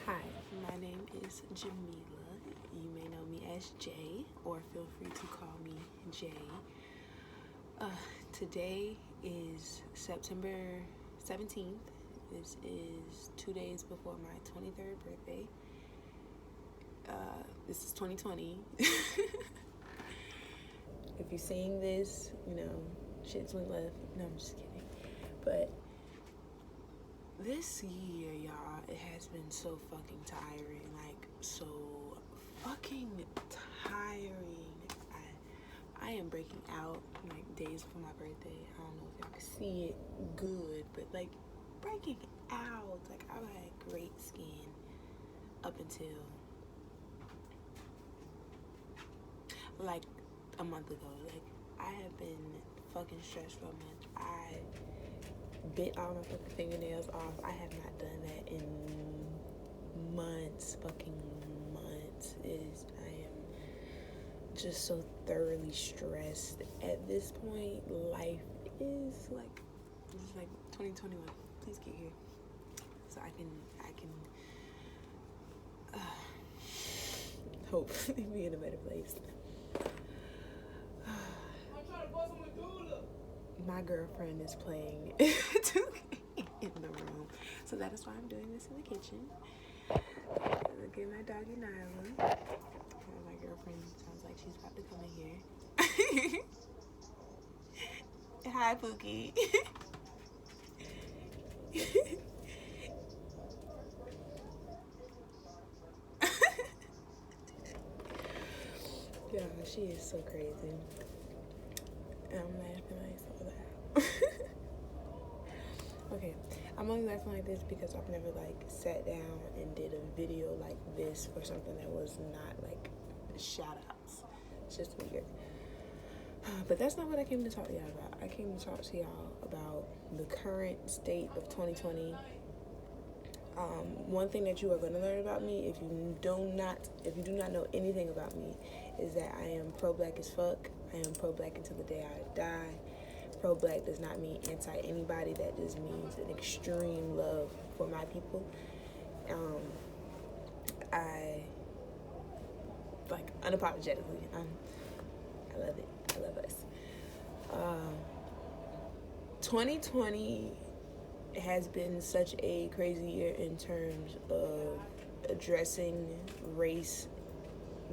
Hi, my name is Jamila. You may know me as Jay, or feel free to call me Jay. Today is September 17th. This is 2 days before my 23rd birthday. This is 2020. If you're seeing this, shit's went left. No, I'm just kidding. But this year, y'all, it has been so fucking tiring. So fucking tiring. I am breaking out, days before my birthday. I don't know if y'all can see it good, but, breaking out. I had great skin up until, a month ago. I have been fucking stressed for a month. I bit all my fucking fingernails off. I have not done that in months, fucking months. I am just so thoroughly stressed. At this point, life is this is 2021. Please get here so I can hopefully be in a better place. My girlfriend is playing 2K in the room, so that is why I'm doing this in the kitchen. Look at my doggy Nyla. My girlfriend sounds like she's about to come in here. Hi, Pookie. Yeah, she is so crazy. And I'm laughing so loud. Okay, I'm only laughing like this because I've never sat down and did a video like this for something that was not shout outs. It's just weird. But that's not what I came to talk to y'all about. I came to talk to y'all about the current state of 2020. One thing that you are going to learn about me, if you do not know anything about me, is that I am pro-black as fuck. I am pro-black until the day I die. Pro-black does not mean anti-anybody. That just means an extreme love for my people. I unapologetically, I love it. I love us. 2020 has been such a crazy year in terms of addressing race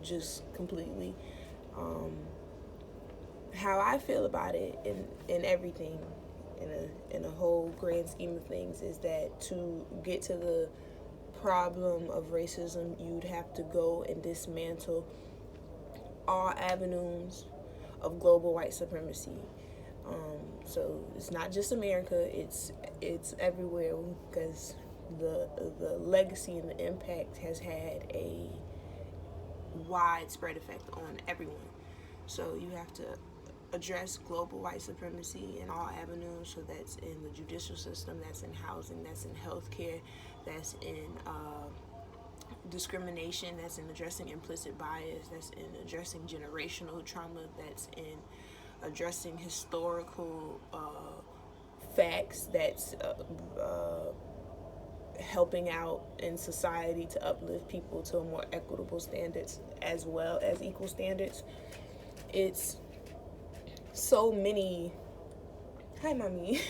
just completely. How I feel about it in everything, in a whole grand scheme of things, is that to get to the problem of racism, you'd have to go and dismantle all avenues of global white supremacy. So it's not just America; it's everywhere, because the legacy and the impact has had a widespread effect on everyone. So you have to address global white supremacy in all avenues. So that's in the judicial system, that's in housing, that's in healthcare, that's in discrimination, that's in addressing implicit bias, that's in addressing generational trauma, that's in addressing historical facts, that's helping out in society to uplift people to a more equitable standards as well as equal standards. It's so many, hi mommy,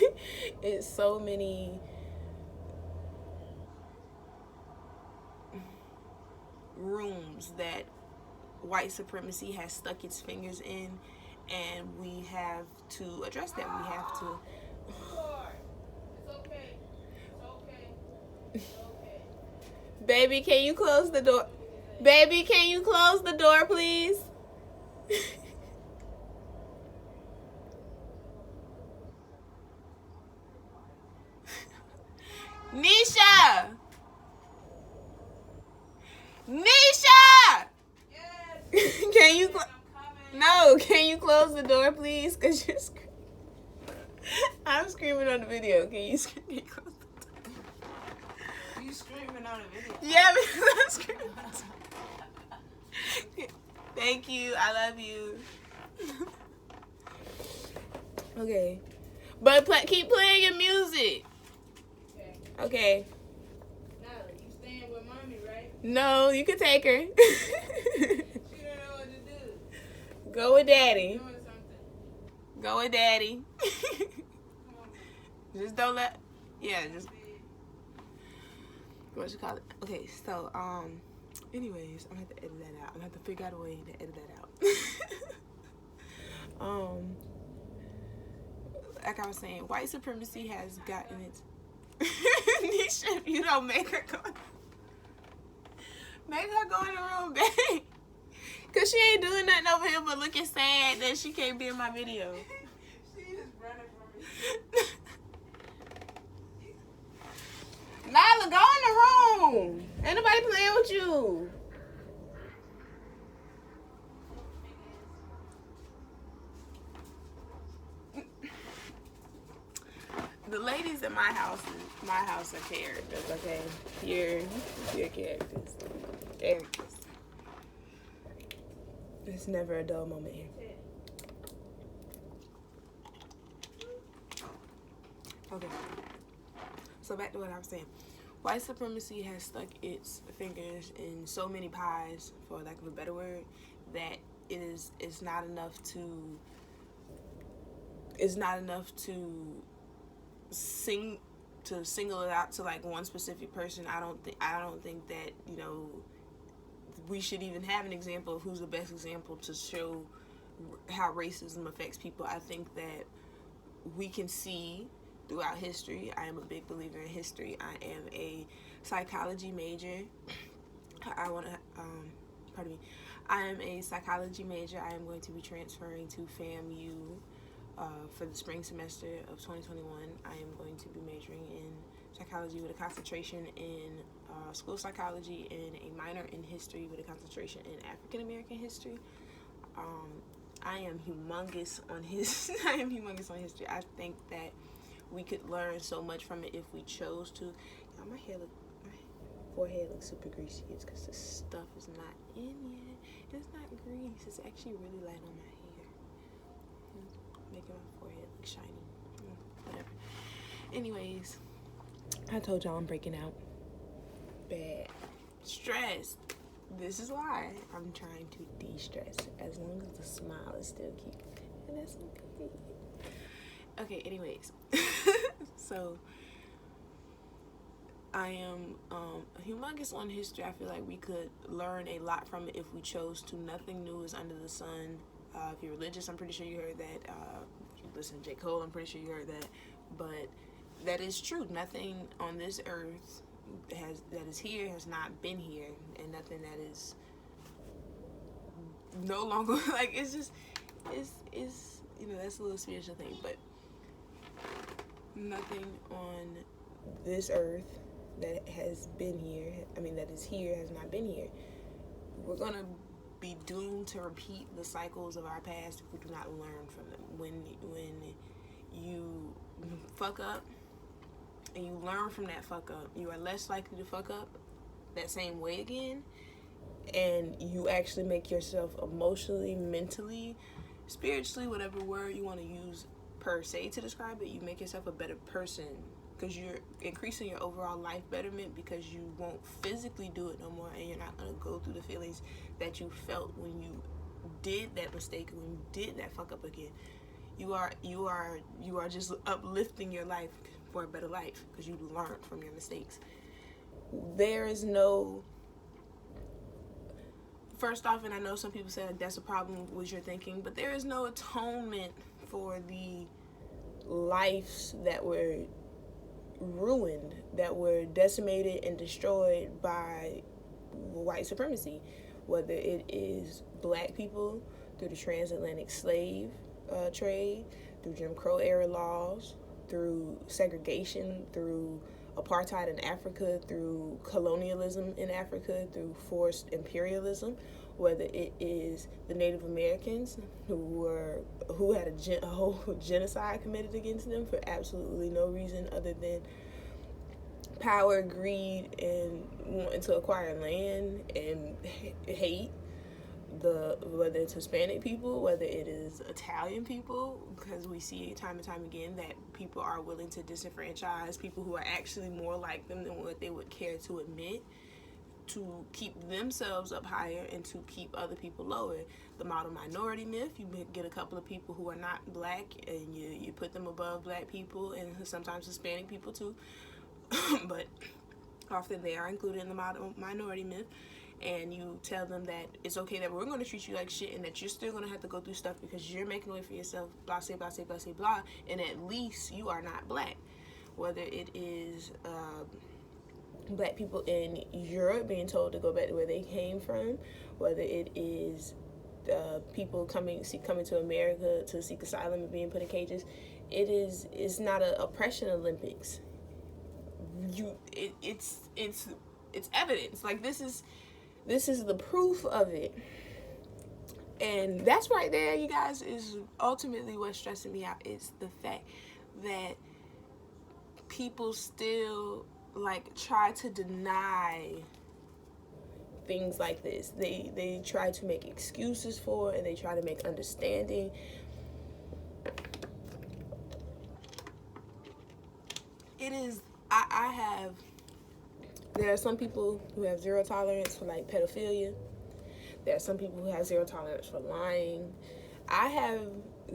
it's so many rooms that white supremacy has stuck its fingers in, and we have to address that. We have to. It's okay. Baby, can you close the door? Baby, can you close the door, please? Nisha! Yes. Can you can you close the door, please? Cause you're I'm screaming on the video. Can you close the door? You screaming on the video? Yeah, because I'm screaming. Thank you. I love you. Okay. But keep playing your music. Okay. Natalie, you staying with mommy, No, you can take her. She don't know what to do. Go with daddy. Doing something. Go with daddy. Come on. Just don't let. Yeah, just. What you call it? Okay, so anyways, I'm gonna have to edit that out. I'm gonna have to figure out a way to edit that out. Like I was saying, white supremacy has gotten its. Nisha, if you don't make her go. Make her go in the room, babe. Cause she ain't doing nothing over here but looking sad that she can't be in my video. She just running from me. Nyla, go in the room. Ain't nobody playing with you. The ladies in my house are characters, okay? You're characters. Characters. There's never a dull moment here. Okay. So back to what I was saying. White supremacy has stuck its fingers in so many pies, for lack of a better word, that it's not enough to single it out to like one specific person. I don't think that, you know, we should even have an example of who's the best example to show how racism affects people. I think that we can see throughout history. I am a big believer in history. I am a psychology major. I am a psychology major. I am going to be transferring to FAMU for the spring semester of 2021. I am going to be majoring in psychology with a concentration in school psychology and a minor in history with a concentration in African American history. I am humongous on history. I think that we could learn so much from it if we chose to. My forehead looks super greasy. It's because this stuff is not in yet. It's not grease. It's actually really light on my hair. It's making my forehead look shiny. Whatever. Anyways, I told y'all I'm breaking out. Bad. Stressed. This is why I'm trying to de-stress. As long as the smile is still cute. And that's okay. Okay, anyways. So I am humongous on history. I feel like we could learn a lot from it if we chose to. Nothing new is under the sun. If you're religious, I'm pretty sure you heard that. If you listen to J. Cole, I'm pretty sure you heard that. But that is true. Nothing on this earth that is here has not been here, and nothing that is no longer like it's just you know, that's a little spiritual thing, but nothing on this earth that has been here, that is here, has not been here. We're gonna be doomed to repeat the cycles of our past if we do not learn from them. When you fuck up and you learn from that fuck up, you are less likely to fuck up that same way again, and you actually make yourself emotionally, mentally, spiritually, whatever word you want to use per se to describe it, you make yourself a better person because you're increasing your overall life betterment, because you won't physically do it no more, and you're not going to go through the feelings that you felt when you did that mistake, when you did that fuck up again. You are just uplifting your life for a better life because you learned from your mistakes. There is no, first off, and I know some people say like that's a problem with your thinking, but there is no atonement for the lives that were ruined, that were decimated and destroyed by white supremacy, whether it is black people through the transatlantic slave trade, through Jim Crow era laws, through segregation, through apartheid in Africa, through colonialism in Africa, through forced imperialism, whether it is the Native Americans who had a whole genocide committed against them for absolutely no reason other than power, greed, and wanting to acquire land and hate. Whether it's Hispanic people, whether it is Italian people, because we see time and time again that people are willing to disenfranchise people who are actually more like them than what they would care to admit. to keep themselves up higher and to keep other people lower. The model minority myth, you get a couple of people who are not black and you put them above black people and sometimes Hispanic people too. But often they are included in the model minority myth. And you tell them that it's okay that we're going to treat you like shit and that you're still going to have to go through stuff because you're making a way for yourself, blah, say, blah, say, blah, say, blah, and at least you are not black. Whether it is black people in Europe being told to go back to where they came from, whether it is people coming to America to seek asylum and being put in cages, it's not an oppression Olympics. It's evidence. Like, this is the proof of it. And that's right there, you guys, is ultimately what's stressing me out. It's the fact that people still like try to deny things like this. They try to make excuses for it, and they try to make understanding. It is there are some people who have zero tolerance for like pedophilia. There are some people who have zero tolerance for lying. I have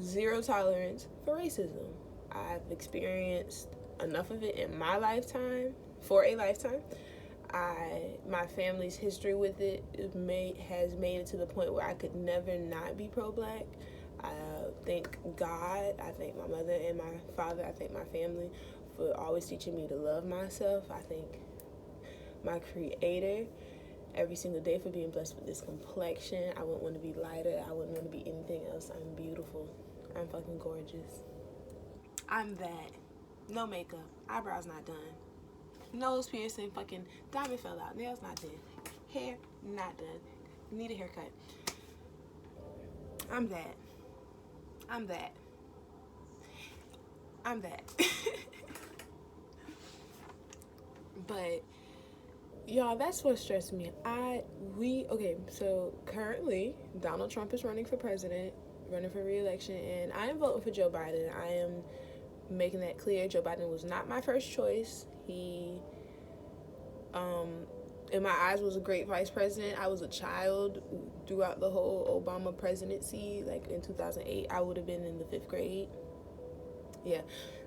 zero tolerance for racism. I've experienced enough of it in my lifetime, for a lifetime. My family's history with it has made it to the point where I could never not be pro-black. I thank God, I thank my mother and my father, I thank my family for always teaching me to love myself. I thank my creator every single day for being blessed with this complexion. I wouldn't want to be lighter. I wouldn't want to be anything else. I'm beautiful. I'm fucking gorgeous. I'm that. No makeup. Eyebrows not done. Nose piercing. Fucking diamond fell out. Nails not done. Hair not done. Need a haircut. I'm that. I'm that. I'm that. But y'all, that's what stressed me. So currently Donald Trump is running for president, running for re-election, and I am voting for Joe Biden. I am making that clear. Joe Biden was not my first choice. He in my eyes was a great vice president. I was a child throughout the whole Obama presidency. Like in 2008, I would have been in the 5th grade. Yeah,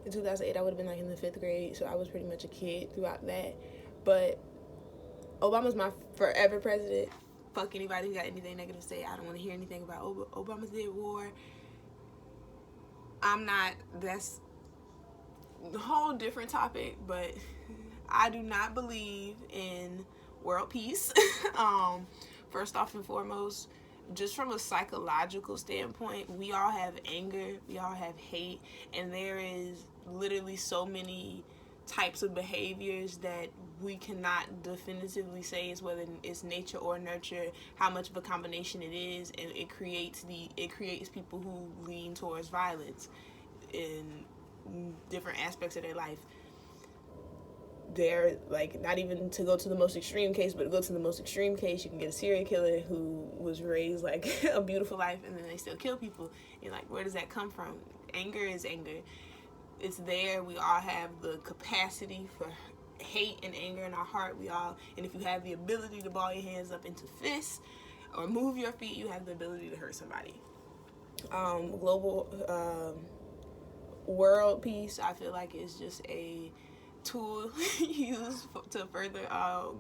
in 2008, I would have been like in the 5th grade, so I was pretty much a kid throughout that. But Obama's my forever president. Fuck anybody who got anything negative to say. I don't want to hear anything about Obama did war. That's a whole different topic, but I do not believe in world peace. First off and foremost, just from a psychological standpoint, we all have anger, we all have hate, and there is literally so many types of behaviors that we cannot definitively say is whether it's nature or nurture, how much of a combination it is, and it creates people who lean towards violence in different aspects of their life. They're like, not even to go to the most extreme case, but to go to the most extreme case, you can get a serial killer who was raised like a beautiful life and then they still kill people. You're like, where does that come from? Anger is anger. It's there. We all have the capacity for hate and anger in our heart. And if you have the ability to ball your hands up into fists or move your feet, you have the ability to hurt somebody. Global world peace, I feel like, is just a tool used to further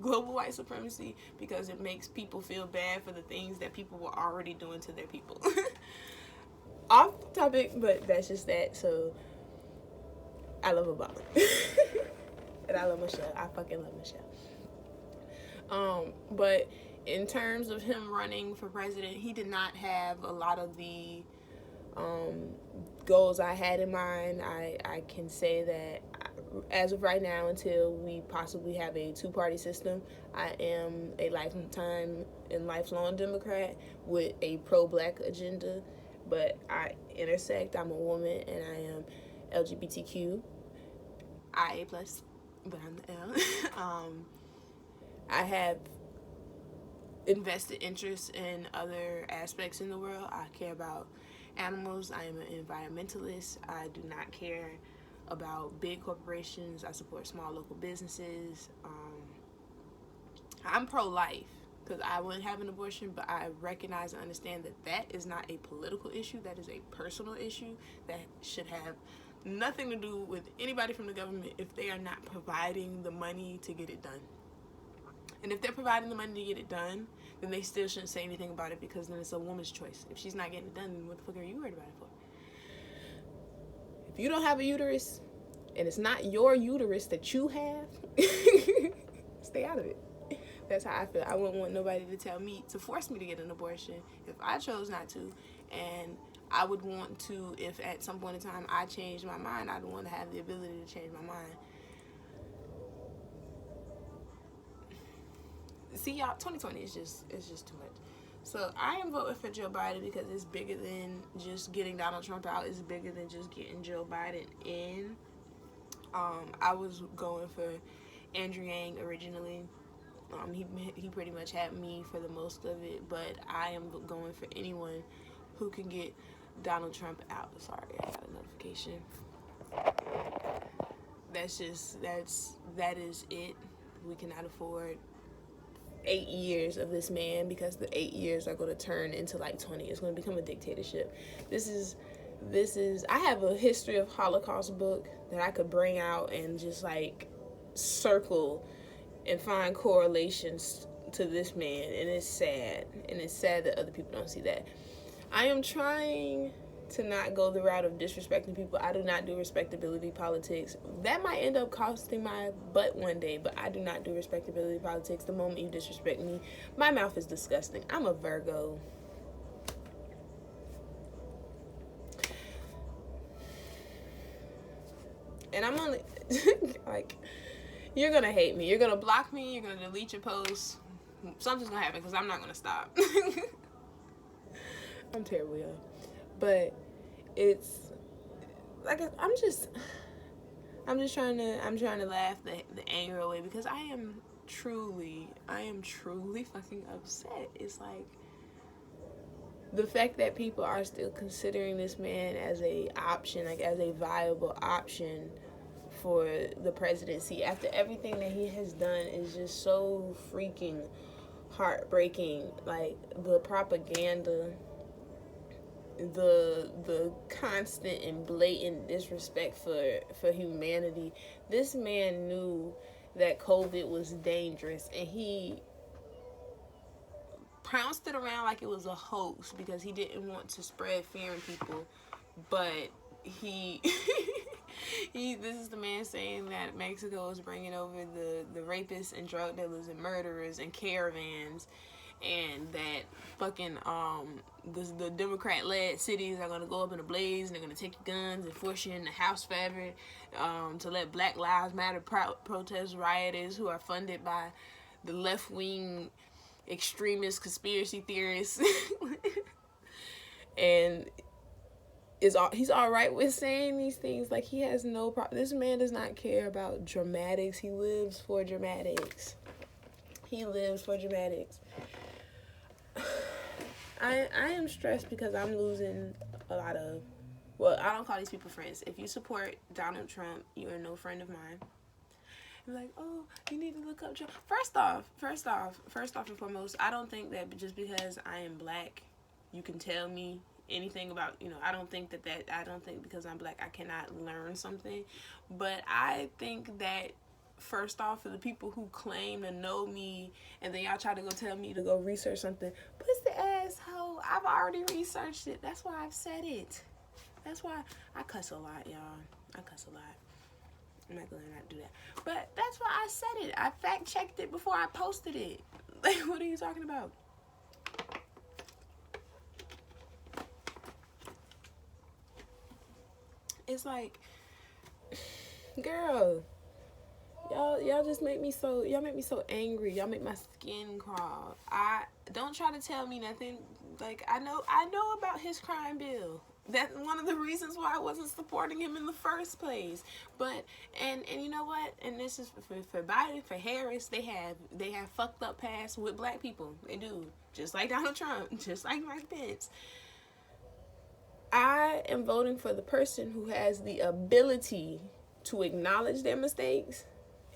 global white supremacy because it makes people feel bad for the things that people were already doing to their people. Off topic, but that's just that. So I love Obama. And I love Michelle. I fucking love Michelle. But in terms of him running for president, he did not have a lot of the goals I had in mind. I can say that as of right now, until we possibly have a two-party system, I am a lifetime and lifelong Democrat with a pro-black agenda, but I intersect. I'm a woman and I am LGBTQ IA+, but I'm the L. I have invested interest in other aspects in the world. I care about animals. I am an environmentalist. I do not care about big corporations. I support small local businesses. I'm pro-life because I wouldn't have an abortion, but I recognize and understand that that is not a political issue. That is a personal issue that should have nothing to do with anybody from the government if they are not providing the money to get it done. And if they're providing the money to get it done, then they still shouldn't say anything about it, because then it's a woman's choice. If she's not getting it done, then what the fuck are you worried about it for? If you don't have a uterus, and it's not your uterus that you have, stay out of it. That's how I feel. I wouldn't want nobody to tell me, to force me to get an abortion if I chose not to. And I would want to, if at some point in time I changed my mind, I'd want to have the ability to change my mind. See, y'all, 2020 is just too much. So I am voting for Joe Biden because it's bigger than just getting Donald Trump out. It's bigger than just getting Joe Biden in. I was going for Andrew Yang originally. He pretty much had me for the most of it, but I am going for anyone who can get Donald Trump out. Sorry, I got a notification. That is it. We cannot afford 8 years of this man, because the 8 years are going to turn into like 20. It's going to become a dictatorship. This is I have a history of Holocaust book that I could bring out and just like circle and find correlations to this man, and it's sad. And it's sad that other people don't see that. I am trying to not go the route of disrespecting people. I do not do respectability politics. That might end up costing my butt one day, but I do not do respectability politics. The moment you disrespect me, my mouth is disgusting. I'm a Virgo. And I'm only, like, you're going to hate me. You're going to block me. You're going to delete your posts. Something's going to happen because I'm not going to stop. I'm terrible, y'all. But it's like, I'm just trying to laugh the anger away, because I am truly fucking upset. It's like the fact that people are still considering this man as a option, like as a viable option for the presidency after everything that he has done is just so freaking heartbreaking. Like the propaganda, the constant and blatant disrespect for humanity. This man knew that COVID was dangerous, and he pounced it around like it was a hoax because he didn't want to spread fear in people. But he this is the man saying that Mexico is bringing over the rapists and drug dealers and murderers and caravans, and that fucking the Democrat-led cities are gonna go up in a blaze, and they're gonna take your guns and force you in the house forever, to let Black Lives Matter protest rioters who are funded by the left-wing extremist conspiracy theorists. And he's all right with saying these things. Like, he has no problem. This man does not care about dramatics. He lives for dramatics. I am stressed because I'm losing a lot of, well, I don't call these people friends. If you support Donald Trump, you are no friend of mine. You're like, oh, you need to look up Trump. First off and foremost, I don't think that just because I am black, you can tell me anything about, I don't think because I'm black I cannot learn something. But I think that, first off, for the people who claim to know me and then y'all try to go tell me to go research something, pussy asshole, I've already researched it. That's why I've said it. That's why I cuss a lot, y'all. I cuss a lot. I'm not gonna not do that. But that's why I said it. I fact checked it before I posted it. Like, what are you talking about? It's like, girl, y'all just make me so angry. Y'all make my skin crawl. I don't try to tell me nothing. Like, I know about his crime bill. That's one of the reasons why I wasn't supporting him in the first place. But and you know what? And this is for Biden, for Harris. They have fucked up past with black people. They do, just like Donald Trump, just like Mike Pence. I am voting for the person who has the ability to acknowledge their mistakes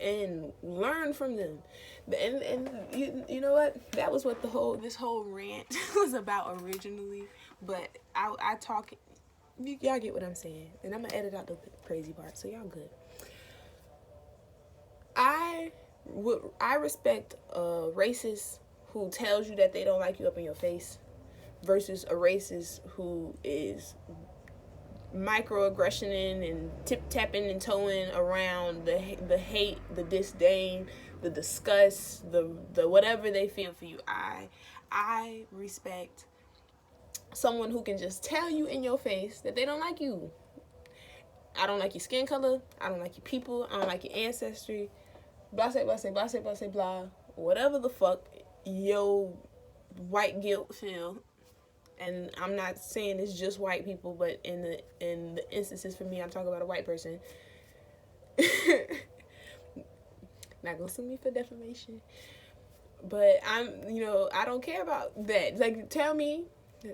and learn from them. And you know what? That was what this whole rant was about originally. But I talk, y'all get what I'm saying, and I'm gonna edit out the crazy part, so y'all good. I respect a racist who tells you that they don't like you up in your face versus a racist who is microaggressioning and tip-tapping and toeing around the hate, the disdain, the disgust, the whatever they feel for you. I respect someone who can just tell you in your face that they don't like you. I don't like your skin color. I don't like your people. I don't like your ancestry. Blah, blah, blah, blah, blah, blah, blah. Whatever the fuck your white guilt feel. And I'm not saying it's just white people, but in the instances for me, I'm talking about a white person. Not gonna sue me for defamation. But I don't care about that. Like, tell me,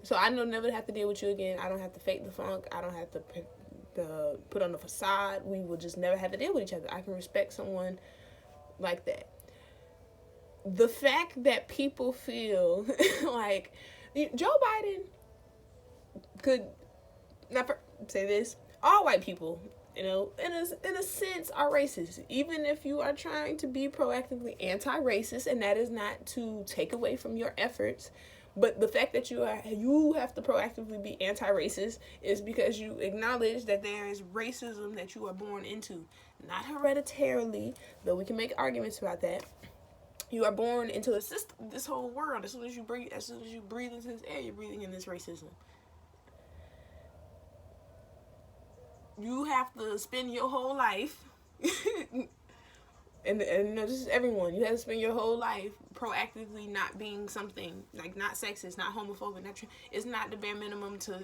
so I don't never have to deal with you again. I don't have to fake the funk. I don't have to put on the facade. We will just never have to deal with each other. I can respect someone like that. The fact that people feel like Joe Biden could not say this. All white people, in a sense, are racist. Even if you are trying to be proactively anti-racist, and that is not to take away from your efforts, but the fact that you have to proactively be anti-racist is because you acknowledge that there is racism that you are born into, not hereditarily, though we can make arguments about that. You are born into a system, this whole world. As soon as you breathe into this air, you're breathing in this racism. You have to spend your whole life, and this is everyone. You have to spend your whole life proactively not being something, like not sexist, not homophobic, it's not the bare minimum to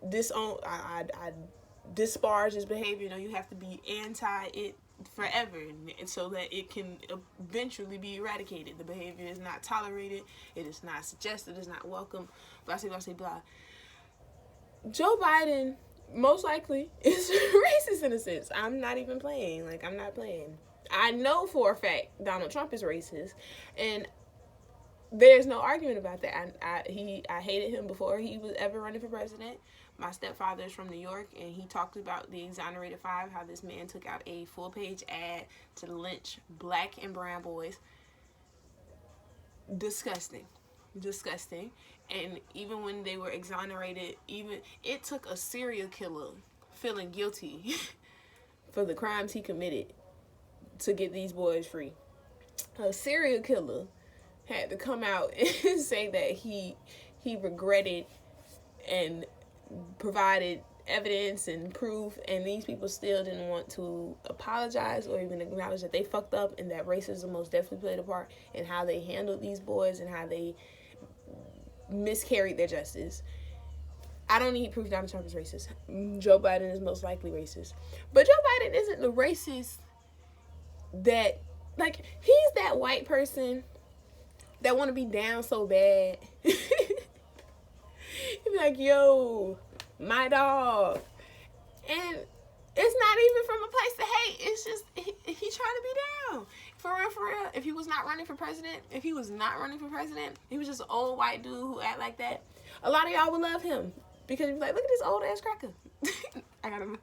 disown. I disparage this behavior. You have to be anti it forever, and so that it can eventually be eradicated. The behavior is not tolerated, it is not suggested, it's not welcome, blah blah blah blah. Joe Biden most likely is racist in a sense. I'm not even playing. I'm not playing. I know for a fact Donald Trump is racist, and there's no argument about that. I hated him before he was ever running for president. My stepfather is from New York, and he talked about the Exonerated Five, how this man took out a full-page ad to lynch black and brown boys. Disgusting. And even when they were exonerated, it took a serial killer feeling guilty for the crimes he committed to get these boys free. A serial killer had to come out and say that he regretted and provided evidence and proof, and these people still didn't want to apologize or even acknowledge that they fucked up, and that racism most definitely played a part in how they handled these boys and how they miscarried their justice. I don't need proof Donald Trump is racist. Joe Biden is most likely racist. But Joe Biden isn't the racist that, he's that white person that want to be down so bad. He'd be like, yo, my dog. And it's not even from a place to hate. It's just, he's trying to be down. For real. If he was not running for president, he was just an old white dude who act like that, a lot of y'all would love him. Because you'd be like, look at this old ass cracker. I got him.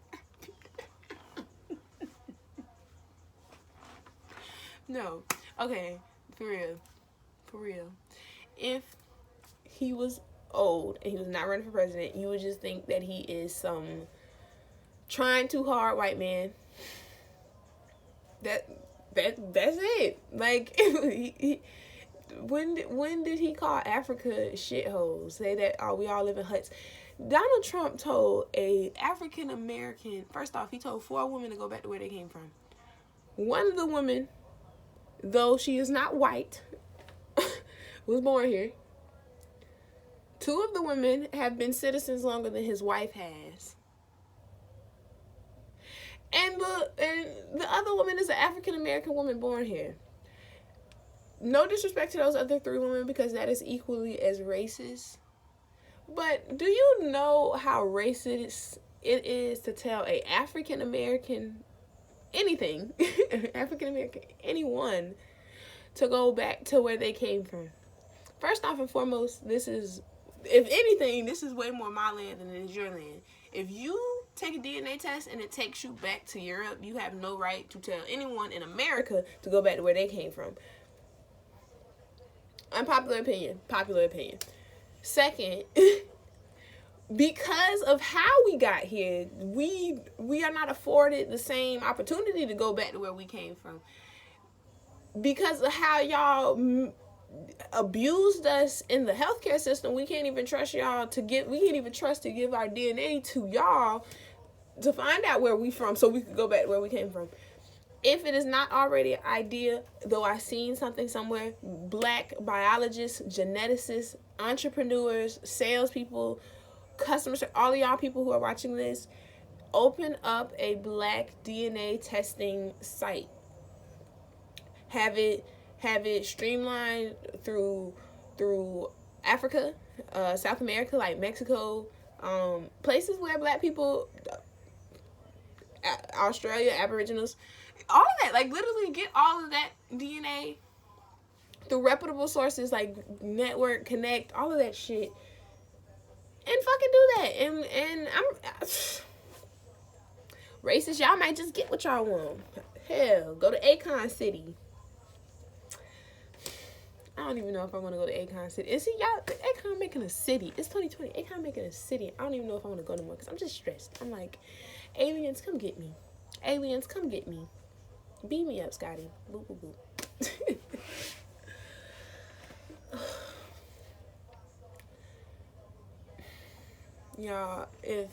No. Okay. For real. If he was old and he was not running for president, you would just think that he is some trying too hard white man. That's it. When did he call Africa shitholes? Say that we all live in huts. Donald Trump told a African American, first off, he told 4 women to go back to where they came from. One of the women, though she is not white, was born here. 2 of the women have been citizens longer than his wife has. And the other woman is an African American woman born here. No disrespect to those other 3 women, because that is equally as racist. But do you know how racist it is to tell a African American anything, African American, anyone, to go back to where they came from. First off and foremost, this is, if anything, this is way more my land than it is your land. If you take a DNA test and it takes you back to Europe, you have no right to tell anyone in America to go back to where they came from. Unpopular opinion, popular opinion. Second, because of how we got here, we are not afforded the same opportunity to go back to where we came from. Because of how y'all abused us in the healthcare system, we can't even trust y'all to give. We can't even trust to give our DNA to y'all to find out where we from, so we could go back to where we came from. If it is not already an idea, though I seen something somewhere, black biologists, geneticists, entrepreneurs, salespeople, customers, all of y'all people who are watching this, open up a black DNA testing site. Have it streamlined through Africa, South America, like Mexico, places where black people, Australia, Aboriginals, all of that, like literally get all of that DNA through reputable sources like Network, Connect, all of that shit, and fucking do that. And I'm racist. Y'all might just get what y'all want. Hell, go to Akon City. I don't even know if I want to go to Akon City. And see, y'all, Akon making a city. It's 2020. Akon making a city. I don't even know if I want to go no more because I'm just stressed. I'm like, aliens, come get me. Aliens, come get me. Beat me up, Scotty. Boop, boop, boop. Y'all, if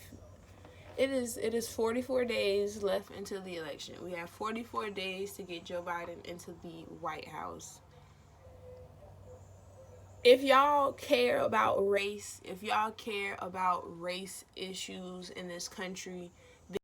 it is 44 days left until the election. We have 44 days to get Joe Biden into the White House. If y'all care about race, if y'all care about race issues in this country,